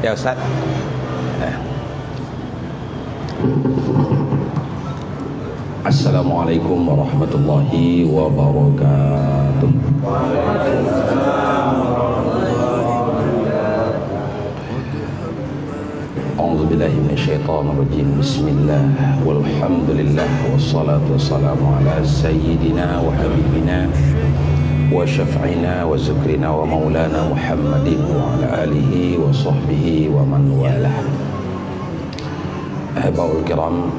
Ya Ustaz. Assalamualaikum warahmatullahi wabarakatuh. A'udzubillahi minasyaitonirrajim. Bismillah walhamdulillah wassalatu wassalamu ala sayyidina wa habibina wa syaf'ina wa zukrina wa maulana Muhammadin wa ala alihi wa sahbihi wa man walah. Ahbaul kiram,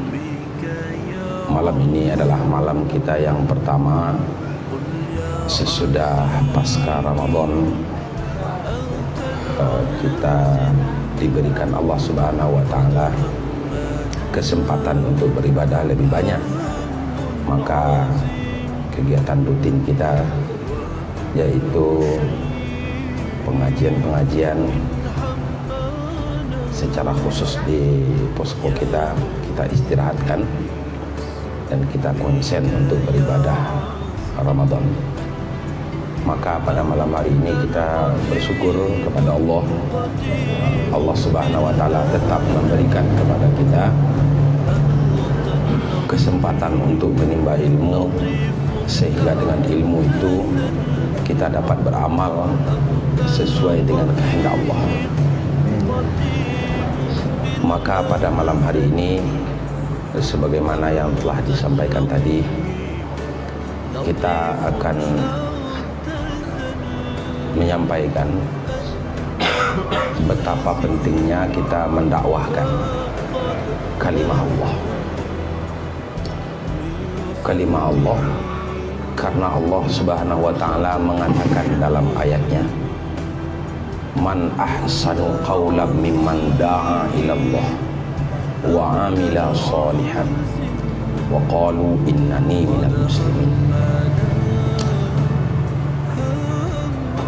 malam ini adalah malam kita yang pertama sesudah pasca Ramadan. Kita diberikan Allah Subhanahu wa taala kesempatan untuk beribadah lebih banyak. Maka kegiatan rutin kita yaitu pengajian-pengajian secara khusus di posko kita istirahatkan dan kita konsen untuk beribadah Ramadan. Maka pada malam hari ini kita bersyukur kepada Allah. Allah Subhanahu wa taala tetap memberikan kepada kita kesempatan untuk menimba ilmu, sehingga dengan ilmu itu kita dapat beramal sesuai dengan kehendak Allah. Maka pada malam hari ini, sebagaimana yang telah disampaikan tadi, kita akan menyampaikan betapa pentingnya kita mendakwahkan kalimah Allah. Kalimah Allah, karena Allah Subhanahu wa taala mengatakan dalam ayatnya, man ahsanu qawlan mimman da'a ilallah wa amila salihan wa qalu innani minal muslimin.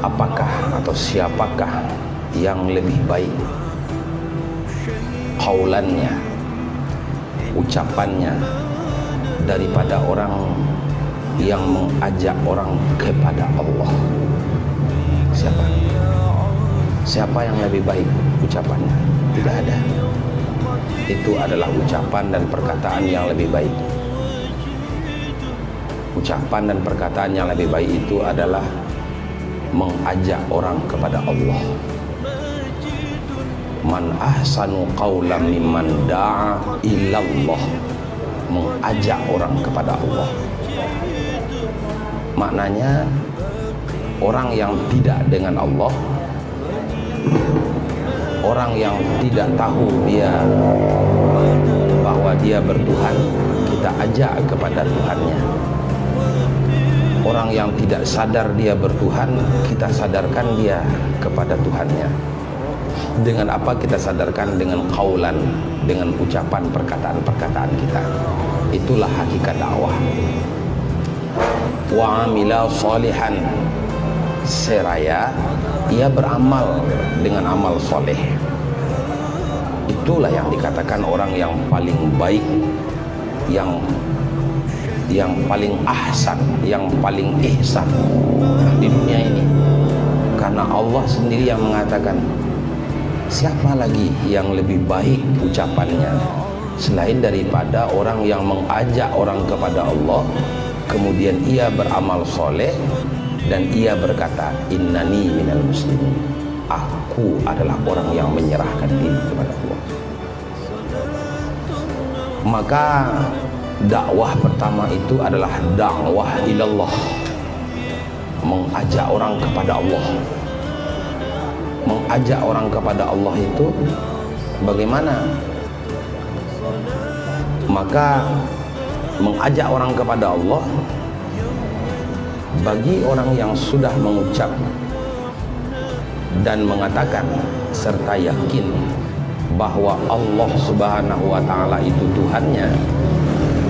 Apakah atau siapakah yang lebih baik qaulannya, ucapannya, daripada orang yang mengajak orang kepada Allah? Siapa yang lebih baik ucapannya? Tidak ada. Itu adalah ucapan dan perkataan yang lebih baik. Ucapan dan perkataan yang lebih baik itu adalah mengajak orang kepada Allah. Man ahsanu qawlan mimman da'a ilallah, mengajak orang kepada Allah. Maknanya orang yang tidak dengan Allah, orang yang tidak tahu dia bahwa dia bertuhan, kita ajak kepada Tuhannya. Orang yang tidak sadar dia bertuhan, kita sadarkan dia kepada Tuhannya. Dengan apa kita sadarkan? Dengan qaulan, dengan ucapan, perkataan-perkataan kita. Itulah hakikat dakwah. Wa amila salihan, seraya ia beramal dengan amal soleh. Itulah yang dikatakan orang yang paling baik, yang paling ahsan, yang paling ihsan di dunia ini. Karena Allah sendiri yang mengatakan, siapa lagi yang lebih baik ucapannya selain daripada orang yang mengajak orang kepada Allah, kemudian ia beramal soleh dan ia berkata, innani minal muslimin, aku adalah orang yang menyerahkan diri kepada Allah. Maka dakwah pertama itu adalah dakwah ilallah, mengajak orang kepada Allah. Mengajak orang kepada Allah itu bagaimana? Maka mengajak orang kepada Allah bagi orang yang sudah mengucap dan mengatakan serta yakin bahwa Allah Subhanahu wa taala itu Tuhannya,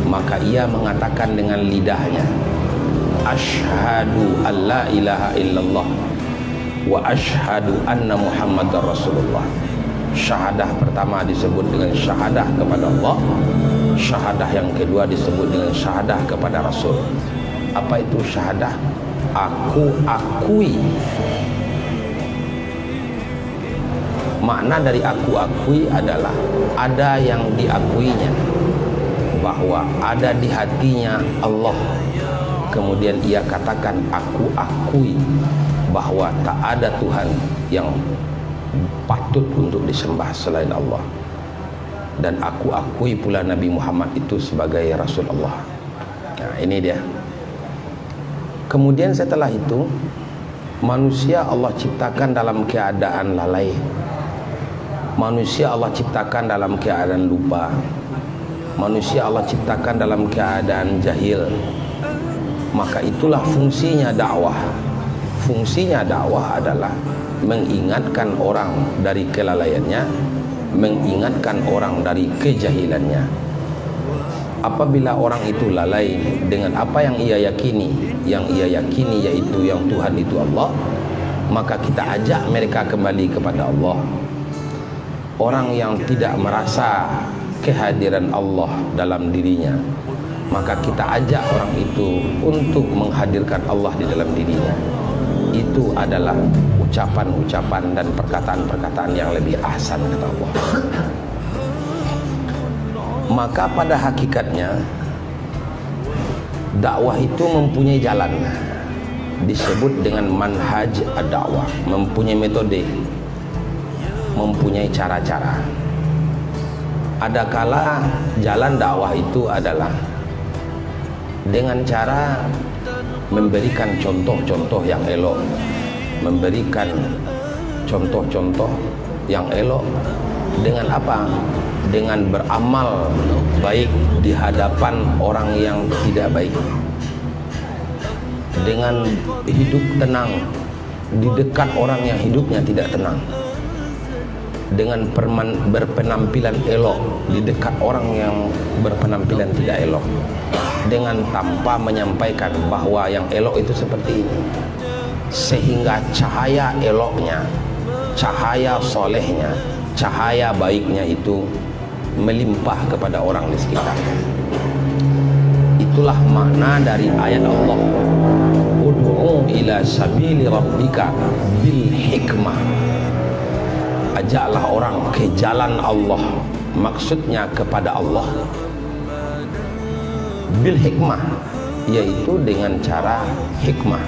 maka ia mengatakan dengan lidahnya, asyhadu alla ilaha illallah wa asyhadu anna muhammadar rasulullah. Syahadah pertama disebut dengan syahadah kepada Allah, syahadah yang kedua disebut dengan syahadah kepada Rasul. Apa itu syahadah? Aku akui Makna dari aku akui adalah ada yang diakuinya, bahwa ada di hatinya Allah. Kemudian ia katakan, aku akui bahwa tak ada Tuhan yang patut untuk disembah selain Allah, dan aku akui pula Nabi Muhammad itu sebagai Rasulullah. Nah, ini dia. Kemudian setelah itu, manusia Allah ciptakan dalam keadaan lalai. Manusia Allah ciptakan dalam keadaan lupa. Manusia Allah ciptakan dalam keadaan jahil. Maka itulah fungsinya dakwah. Fungsinya dakwah adalah mengingatkan orang dari kelalaiannya, mengingatkan orang dari kejahilannya. Apabila orang itu lalai dengan apa yang ia yakini yaitu yang Tuhan itu Allah, maka kita ajak mereka kembali kepada Allah. Orang yang tidak merasa kehadiran Allah dalam dirinya, maka kita ajak orang itu untuk menghadirkan Allah di dalam dirinya. Itu adalah ucapan-ucapan dan perkataan-perkataan yang lebih ahsan, kata Allah. Maka pada hakikatnya dakwah itu mempunyai jalan, disebut dengan manhaj ad-dakwah, mempunyai metode, mempunyai cara-cara. Adakala jalan dakwah itu adalah dengan cara memberikan contoh-contoh yang elok, memberikan contoh-contoh yang elok dengan apa? Dengan beramal baik di hadapan orang yang tidak baik, dengan hidup tenang di dekat orang yang hidupnya tidak tenang, dengan berpenampilan elok di dekat orang yang berpenampilan tidak elok, dengan tanpa menyampaikan bahwa yang elok itu seperti ini, sehingga cahaya eloknya, cahaya solehnya, cahaya baiknya itu melimpah kepada orang di sekitarnya. Itulah makna dari ayat Allah, ud'u ila sabili rabbika bil hikmah. Ajaklah orang ke jalan Allah, maksudnya kepada Allah, bil hikmah, yaitu dengan cara hikmah.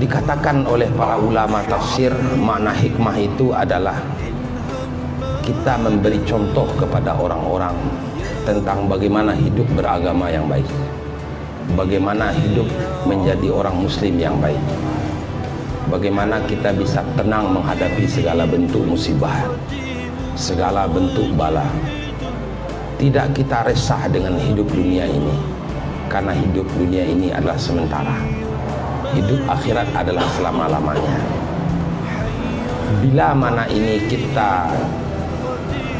Dikatakan oleh para ulama tafsir, makna hikmah itu adalah kita memberi contoh kepada orang-orang tentang bagaimana hidup beragama yang baik, bagaimana hidup menjadi orang muslim yang baik, bagaimana kita bisa tenang menghadapi segala bentuk musibah, segala bentuk bala. Tidak kita resah dengan hidup dunia ini, karena hidup dunia ini adalah sementara. Hidup akhirat adalah selama-lamanya. Bila mana ini kita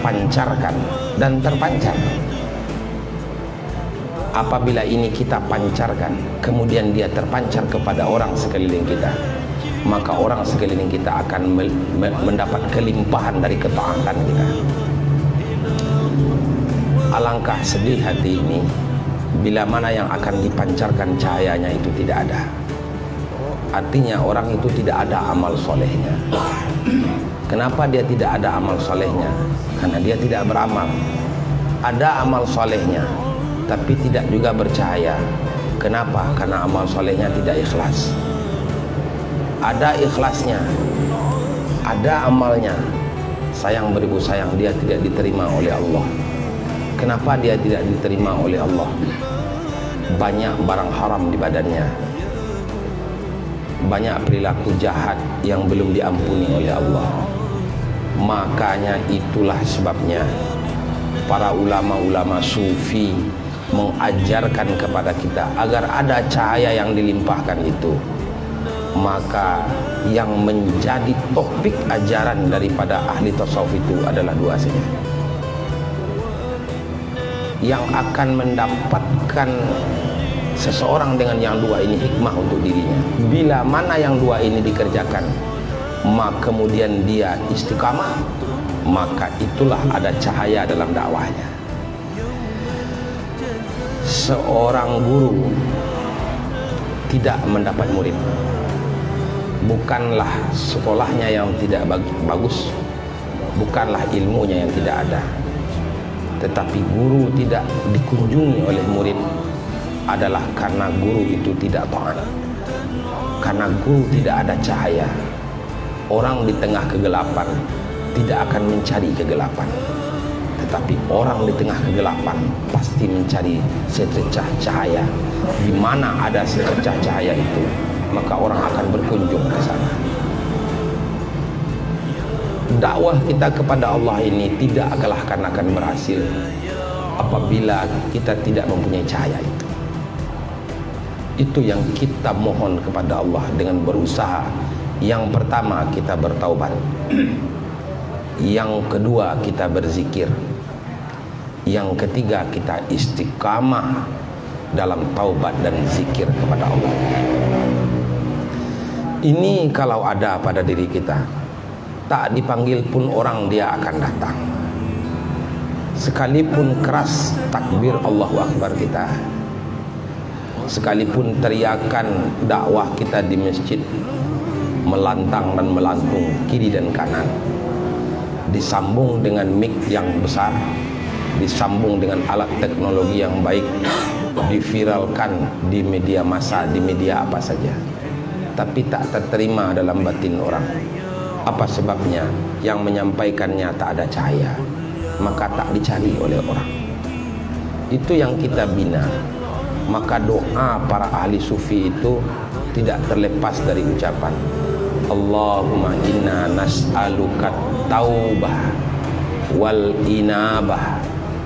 pancarkan dan terpancar, apabila ini kita pancarkan kemudian dia terpancar kepada orang sekeliling kita, maka orang sekeliling kita akan mendapat kelimpahan dari ketaatan kita. Alangkah sedih hati ini bila mana yang akan dipancarkan cahayanya itu tidak ada. Artinya orang itu tidak ada amal solehnya. Kenapa dia tidak ada amal solehnya? Karena dia tidak beramal. Ada amal solehnya, tapi tidak juga bercahaya. Kenapa? Karena amal solehnya tidak ikhlas. Ada ikhlasnya, ada amalnya, sayang beribu sayang, dia tidak diterima oleh Allah. Kenapa dia tidak diterima oleh Allah? Banyak barang haram di badannya, banyak perilaku jahat yang belum diampuni oleh Allah. Makanya itulah sebabnya para ulama-ulama sufi mengajarkan kepada kita agar ada cahaya yang dilimpahkan itu. Maka yang menjadi topik ajaran daripada ahli tasawuf itu adalah dua saja. Yang akan mendapatkan seseorang dengan yang dua ini hikmah untuk dirinya. Bila mana yang dua ini dikerjakan, maka kemudian dia istiqamah, maka itulah ada cahaya dalam dakwahnya. Seorang guru tidak mendapat murid, bukanlah sekolahnya yang tidak bagus, bukanlah ilmunya yang tidak ada, tetapi guru tidak dikunjungi oleh murid adalah karena guru itu tidak taat, karena guru tidak ada cahaya. Orang di tengah kegelapan tidak akan mencari kegelapan, tetapi orang di tengah kegelapan pasti mencari secercah cahaya. Di mana ada secercah cahaya itu, maka orang akan berkunjung ke sana. Dakwah kita kepada Allah ini tidak akan berhasil apabila kita tidak mempunyai cahaya itu. Itu yang kita mohon kepada Allah dengan berusaha. Yang pertama, kita bertaubat. Yang kedua, kita berzikir. Yang ketiga, kita istiqamah dalam taubat dan zikir kepada Allah. Ini kalau ada pada diri kita, tak dipanggil pun orang dia akan datang. Sekalipun keras takbir Allahu Akbar kita, sekalipun teriakan dakwah kita di masjid melantang dan melantung kiri dan kanan, disambung dengan mic yang besar, disambung dengan alat teknologi yang baik, diviralkan di media massa, di media apa saja, tapi tak terterima dalam batin orang. Apa sebabnya? Yang menyampaikannya tak ada cahaya, maka tak dicari oleh orang. Itu yang kita bina. Maka doa para ahli sufi itu tidak terlepas dari ucapan Allahumma inna nas'aluka taubah wal inabah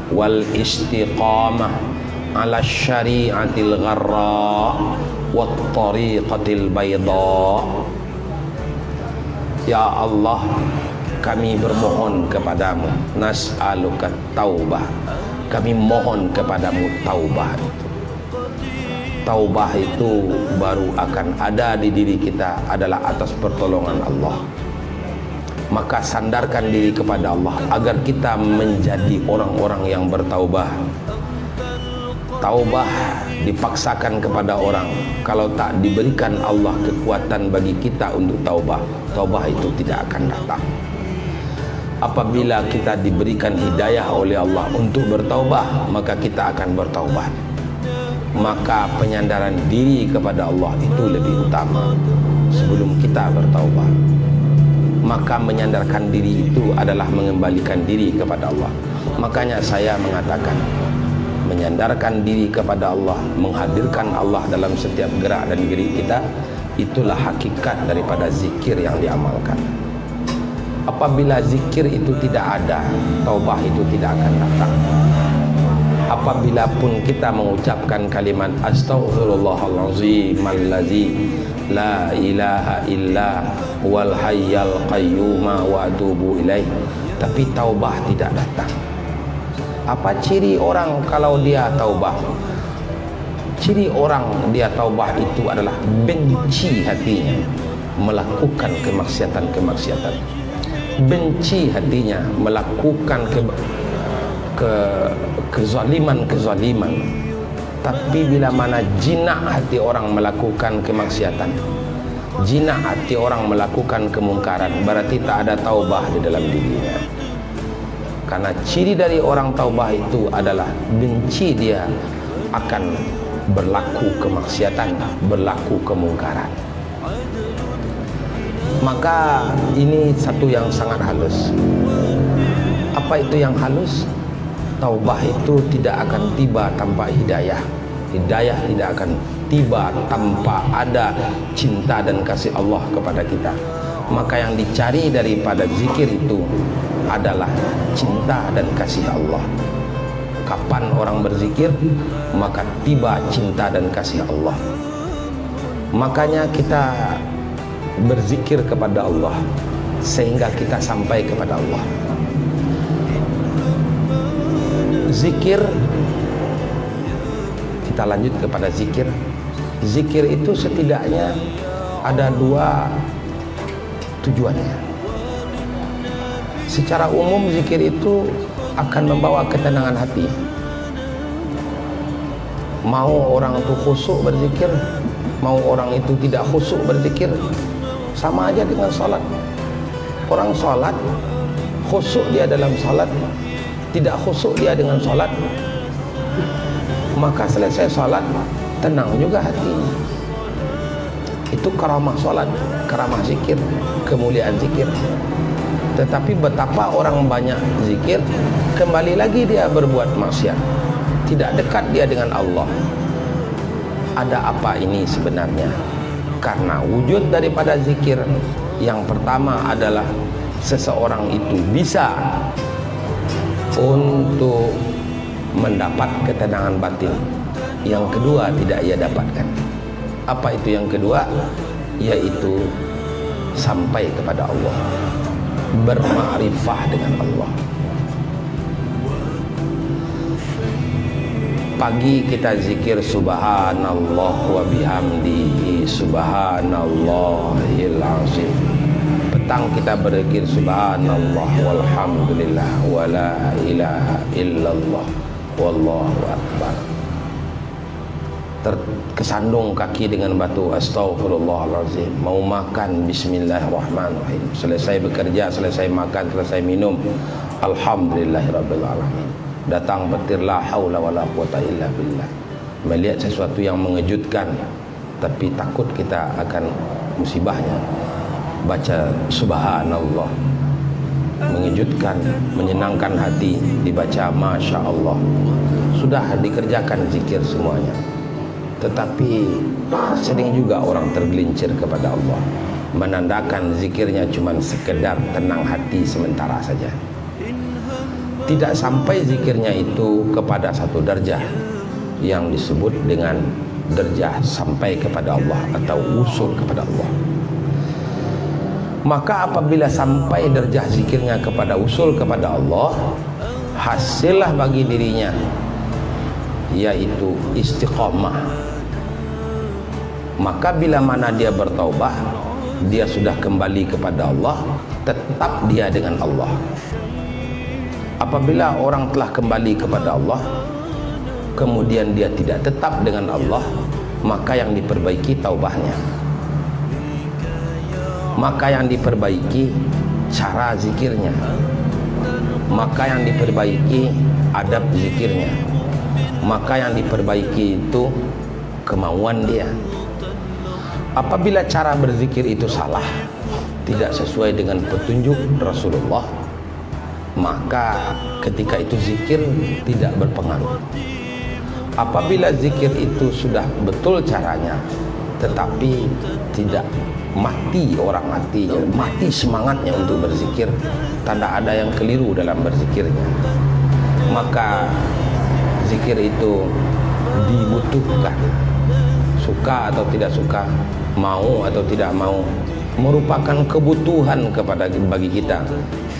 wal istiqamah ala syari'atil gharra wat tariqatil bayda. Ya Allah, kami bermohon kepadamu, nas'aluka taubah, kami mohon kepadamu taubah. Taubah itu baru akan ada di diri kita adalah atas pertolongan Allah. Maka sandarkan diri kepada Allah agar kita menjadi orang-orang yang bertaubah. Taubah dipaksakan kepada orang. Kalau tak diberikan Allah kekuatan bagi kita untuk taubah, taubah itu tidak akan datang. Apabila kita diberikan hidayah oleh Allah untuk bertaubah, maka kita akan bertaubat. Maka penyandaran diri kepada Allah itu lebih utama sebelum kita bertaubat. Maka menyandarkan diri itu adalah mengembalikan diri kepada Allah. Makanya saya mengatakan, menyandarkan diri kepada Allah, menghadirkan Allah dalam setiap gerak dan gerik kita, itulah hakikat daripada zikir yang diamalkan. Apabila zikir itu tidak ada, taubah itu tidak akan datang. Apabila pun kita mengucapkan kalimat astaghfirullahalazim allazi la ilaha illa wal hayyal qayyum wa atubu ilaih, tapi taubah tidak datang. Apa ciri orang kalau dia taubah? Ciri orang dia taubah itu adalah benci hatinya melakukan kemaksiatan-kemaksiatan. Benci hatinya melakukan kezaliman. Tapi bila mana jinak hati orang melakukan kemaksiatan, jinak hati orang melakukan kemungkaran, berarti tak ada taubah di dalam dirinya. Karena ciri dari orang taubah itu adalah benci dia akan berlaku kemaksiatan, berlaku kemungkaran. Maka ini satu yang sangat halus. Apa itu yang halus? Taubah itu tidak akan tiba tanpa hidayah. Hidayah tidak akan tiba tanpa ada cinta dan kasih Allah kepada kita. Maka yang dicari daripada zikir itu adalah cinta dan kasih Allah. Kapan orang berzikir, maka tiba cinta dan kasih Allah. Makanya kita berzikir kepada Allah sehingga kita sampai kepada Allah. Zikir, kita lanjut kepada zikir. Zikir itu setidaknya ada dua tujuannya. Secara umum zikir itu akan membawa ketenangan hati. Mau orang itu khusyuk berzikir, mau orang itu tidak khusyuk berzikir, sama aja dengan sholat. Orang sholat khusyuk dia dalam sholat, tidak khusyuk dia dengan sholat, maka selesai sholat tenang juga hatinya. Itu karamah sholat, karamah zikir, kemuliaan zikir. Tetapi betapa orang banyak zikir, kembali lagi dia berbuat maksiat, tidak dekat dia dengan Allah. Ada apa ini sebenarnya? Karena wujud daripada zikir yang pertama adalah seseorang itu bisa untuk mendapat ketenangan batin. Yang kedua tidak ia dapatkan. Apa itu yang kedua? Yaitu sampai kepada Allah, bermakrifah dengan Allah. Pagi kita zikir subhanallah wa bihamdihi subhanallahil azim. Petang kita berzikir subhanallah walhamdulillah wa la ilaha illallah wallahu akbar. Kesandung kaki dengan batu, astagfirullahaladzim. Mau makan, bismillahirrahmanirrahim. Selesai bekerja, selesai makan, selesai minum, alhamdulillahirabbil alamin. Datang petir, la haula wala quwata illa billah. Melihat sesuatu yang mengejutkan, tapi takut kita akan musibahnya, baca subhanallah. Mengejutkan, menyenangkan hati, dibaca masya Allah. Sudah dikerjakan zikir semuanya. Tetapi sering juga orang tergelincir kepada Allah, menandakan zikirnya cuma sekedar tenang hati sementara saja. Tidak sampai zikirnya itu kepada satu derajah yang disebut dengan derajah sampai kepada Allah atau usul kepada Allah. Maka apabila sampai derajah zikirnya kepada usul kepada Allah, hasillah bagi dirinya yaitu istiqamah. Maka bila mana dia bertaubah, dia sudah kembali kepada Allah, tetap dia dengan Allah. Apabila orang telah kembali kepada Allah, kemudian dia tidak tetap dengan Allah, maka yang diperbaiki taubahnya. Maka yang diperbaiki cara zikirnya. Maka yang diperbaiki adab zikirnya. Maka yang diperbaiki itu kemauan dia. Apabila cara berzikir itu salah, tidak sesuai dengan petunjuk Rasulullah, maka ketika itu zikir tidak berpengaruh. Apabila zikir itu sudah betul caranya, tetapi tidak mati orang hatinya, mati semangatnya untuk berzikir, tanda ada yang keliru dalam berzikirnya, maka zikir itu dibutuhkan. Suka atau tidak suka, mau atau tidak mau, merupakan kebutuhan bagi kita,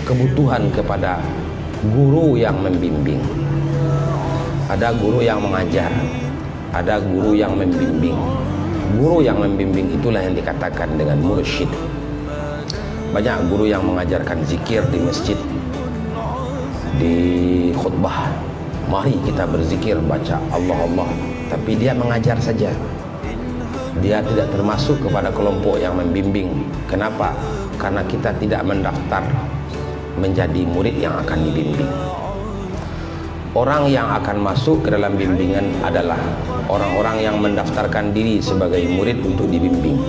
kebutuhan kepada guru yang membimbing. Ada guru yang mengajar, ada guru yang membimbing. Guru yang membimbing itulah yang dikatakan dengan mursyid. Banyak guru yang mengajarkan zikir di masjid, di khutbah, mari kita berzikir, baca Allah Allah, tapi dia mengajar saja. Dia tidak termasuk kepada kelompok yang membimbing. Kenapa? Karena kita tidak mendaftar menjadi murid yang akan dibimbing. Orang yang akan masuk ke dalam bimbingan adalah orang-orang yang mendaftarkan diri sebagai murid untuk dibimbing.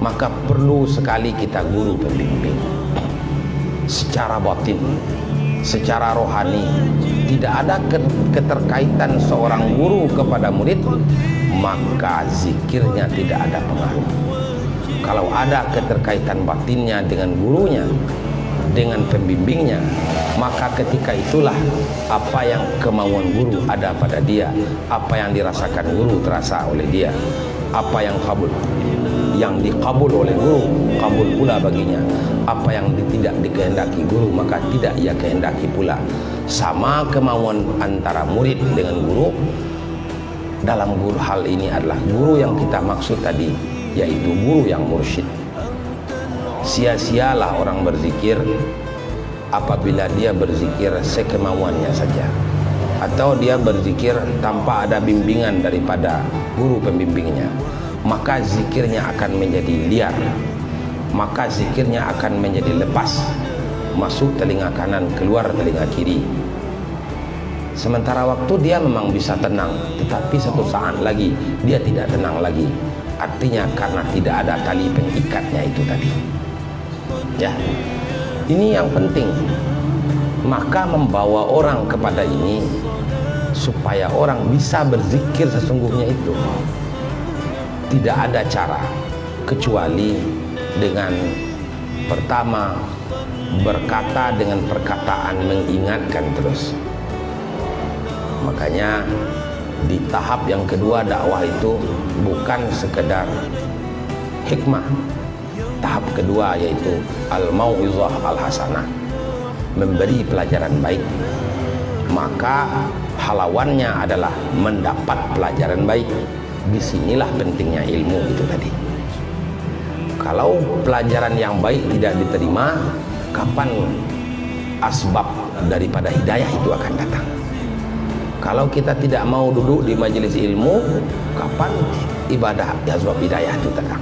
Maka perlu sekali kita guru pembimbing. Secara batin, secara rohani, tidak ada keterkaitan seorang guru kepada murid, maka zikirnya tidak ada pengaruh. Kalau ada keterkaitan batinnya dengan gurunya, dengan pembimbingnya, maka ketika itulah apa yang kemauan guru ada pada dia, apa yang dirasakan guru terasa oleh dia, apa yang dikabul oleh guru kabul pula baginya, apa yang tidak dikehendaki guru maka tidak ia kehendaki pula. Sama kemauan antara murid dengan guru. Dalam guru hal ini adalah guru yang kita maksud tadi, yaitu guru yang mursyid. Sia-sialah orang berzikir apabila dia berzikir sekemauannya saja, atau dia berzikir tanpa ada bimbingan daripada guru pembimbingnya, maka zikirnya akan menjadi liar, maka zikirnya akan menjadi lepas, masuk telinga kanan, keluar telinga kiri. Sementara waktu dia memang bisa tenang, tetapi satu saat lagi dia tidak tenang lagi. Artinya karena tidak ada tali pengikatnya itu tadi. Ya, ini yang penting. Maka membawa orang kepada ini supaya orang bisa berzikir sesungguhnya itu tidak ada cara kecuali dengan pertama berkata dengan perkataan mengingatkan terus. Makanya di tahap yang kedua dakwah itu bukan sekedar hikmah. Tahap kedua yaitu al-mau'izah al-hasanah, memberi pelajaran baik. Maka halawannya adalah mendapat pelajaran baik. Disinilah pentingnya ilmu itu tadi. Kalau pelajaran yang baik tidak diterima, kapan asbab daripada hidayah itu akan datang? Kalau kita tidak mau duduk di majelis ilmu, kapan ibadah asbab hidayah itu datang?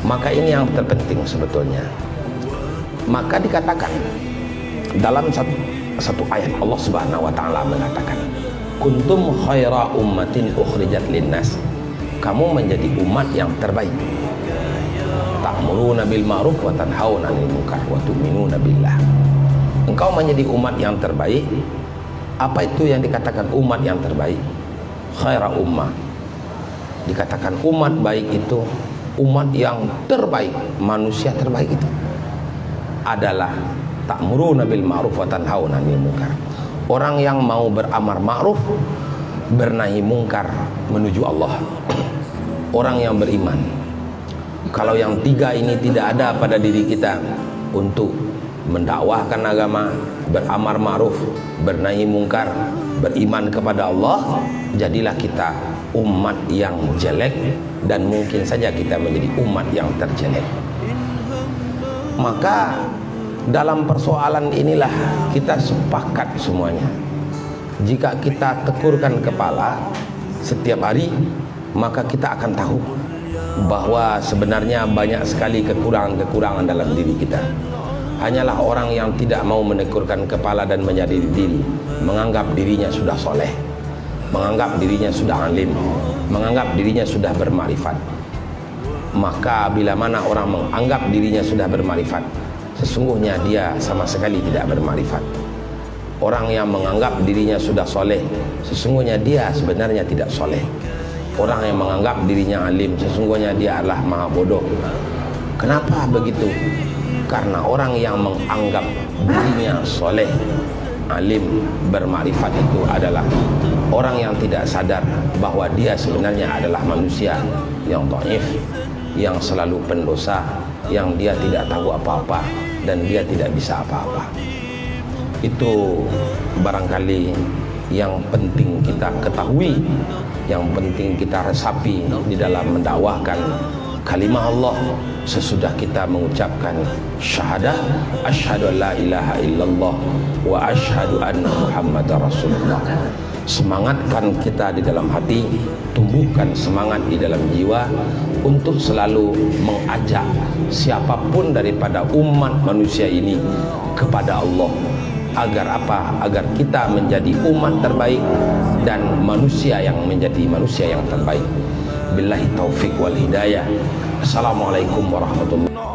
Maka ini yang terpenting sebetulnya. Maka dikatakan dalam satu ayat Allah Subhanahu wa taala mengatakan, kuntum khaira ummatin ukhrijat linnas, kamu menjadi umat yang terbaik. Ta'muruna bil ma'ruf wa tanhauna 'anil munkar wa tu'minuna billah. Engkau menjadi umat yang terbaik. Apa itu yang dikatakan umat yang terbaik? Khaira ummah. Dikatakan umat baik itu umat yang terbaik, manusia terbaik itu adalah ta'muruna bil ma'ruf wa tanhauna 'anil munkar. Orang yang mau beramar ma'ruf, bernahi mungkar menuju Allah. Orang yang beriman. Kalau yang tiga ini tidak ada pada diri kita untuk mendakwahkan agama, beramar ma'ruf, bernahi mungkar, beriman kepada Allah, jadilah kita umat yang jelek, dan mungkin saja kita menjadi umat yang terjelek. Maka dalam persoalan inilah kita sepakat semuanya. Jika kita tekurkan kepala setiap hari, maka kita akan tahu bahwa sebenarnya banyak sekali kekurangan-kekurangan dalam diri kita. Hanyalah orang yang tidak mau menekurkan kepala dan menyadari diri, menganggap dirinya sudah soleh, menganggap dirinya sudah alim, menganggap dirinya sudah bermarifat. Maka bila mana orang menganggap dirinya sudah bermarifat, sesungguhnya dia sama sekali tidak bermarifat. Orang yang menganggap dirinya sudah soleh, sesungguhnya dia sebenarnya tidak soleh. Orang yang menganggap dirinya alim, sesungguhnya dia adalah maha bodoh. Kenapa begitu? Karena orang yang menganggap dirinya soleh, alim, bermarifat itu adalah orang yang tidak sadar bahwa dia sebenarnya adalah manusia yang dhaif, yang selalu pendosa, yang dia tidak tahu apa-apa dan dia tidak bisa apa-apa. Itu barangkali yang penting kita ketahui, yang penting kita resapi di dalam mendakwahkan kalimah Allah sesudah kita mengucapkan syahadah asyhadu an la ilaha illallah wa asyhadu anna muhammadar rasulullah. Semangatkan kita di dalam hati, tumbuhkan semangat di dalam jiwa untuk selalu mengajak siapapun daripada umat manusia ini kepada Allah. Agar apa? Agar kita menjadi umat terbaik dan manusia yang menjadi manusia yang terbaik. Billahi taufik wal hidayah. Assalamualaikum warahmatullahi wabarakatuh.